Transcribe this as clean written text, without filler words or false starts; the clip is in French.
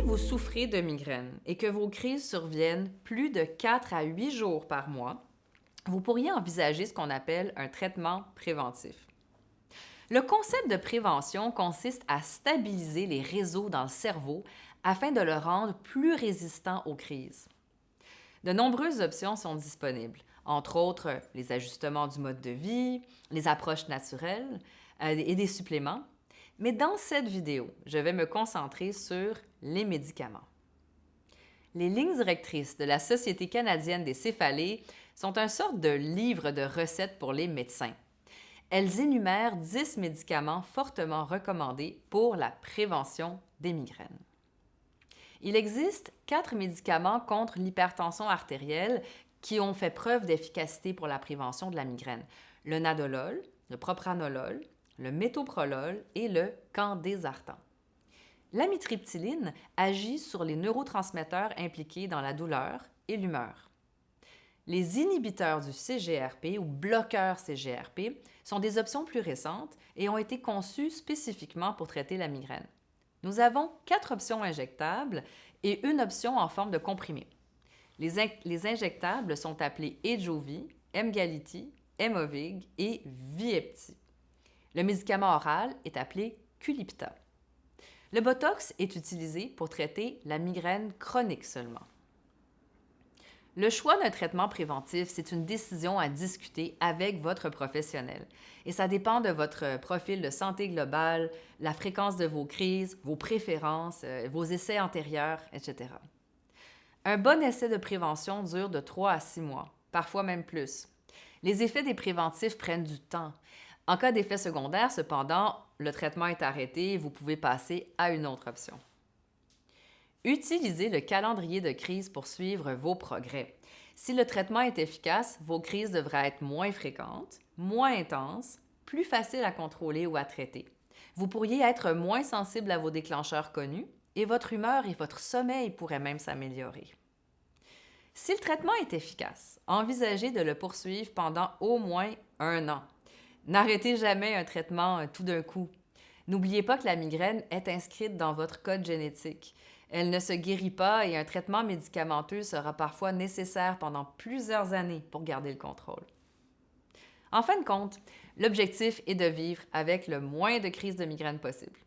Si vous souffrez de migraine et que vos crises surviennent plus de 4 à 8 jours par mois, vous pourriez envisager ce qu'on appelle un traitement préventif. Le concept de prévention consiste à stabiliser les réseaux dans le cerveau afin de le rendre plus résistant aux crises. De nombreuses options sont disponibles, entre autres les ajustements du mode de vie, les approches naturelles et des suppléments. Mais dans cette vidéo, je vais me concentrer sur les médicaments. Les lignes directrices de la Société canadienne des céphalées sont une sorte de livre de recettes pour les médecins. Elles énumèrent 10 médicaments fortement recommandés pour la prévention des migraines. Il existe 4 médicaments contre l'hypertension artérielle qui ont fait preuve d'efficacité pour la prévention de la migraine. Le nadolol, le propranolol, le métoprolol et le candesartan. L'amitriptyline agit sur les neurotransmetteurs impliqués dans la douleur et l'humeur. Les inhibiteurs du CGRP ou bloqueurs CGRP sont des options plus récentes et ont été conçus spécifiquement pour traiter la migraine. Nous avons 4 options injectables et une option en forme de comprimé. Les injectables sont appelés Ejovi, Emgality, Aimovig et Vyepti. Le médicament oral est appelé Qulipta. Le Botox est utilisé pour traiter la migraine chronique seulement. Le choix d'un traitement préventif, c'est une décision à discuter avec votre professionnel. Et ça dépend de votre profil de santé globale, la fréquence de vos crises, vos préférences, vos essais antérieurs, etc. Un bon essai de prévention dure de 3 à 6 mois, parfois même plus. Les effets des préventifs prennent du temps. En cas d'effet secondaire, cependant, le traitement est arrêté et vous pouvez passer à une autre option. Utilisez le calendrier de crise pour suivre vos progrès. Si le traitement est efficace, vos crises devraient être moins fréquentes, moins intenses, plus faciles à contrôler ou à traiter. Vous pourriez être moins sensible à vos déclencheurs connus et votre humeur et votre sommeil pourraient même s'améliorer. Si le traitement est efficace, envisagez de le poursuivre pendant au moins 1 an. N'arrêtez jamais un traitement tout d'un coup. N'oubliez pas que la migraine est inscrite dans votre code génétique. Elle ne se guérit pas et un traitement médicamenteux sera parfois nécessaire pendant plusieurs années pour garder le contrôle. En fin de compte, l'objectif est de vivre avec le moins de crises de migraine possible.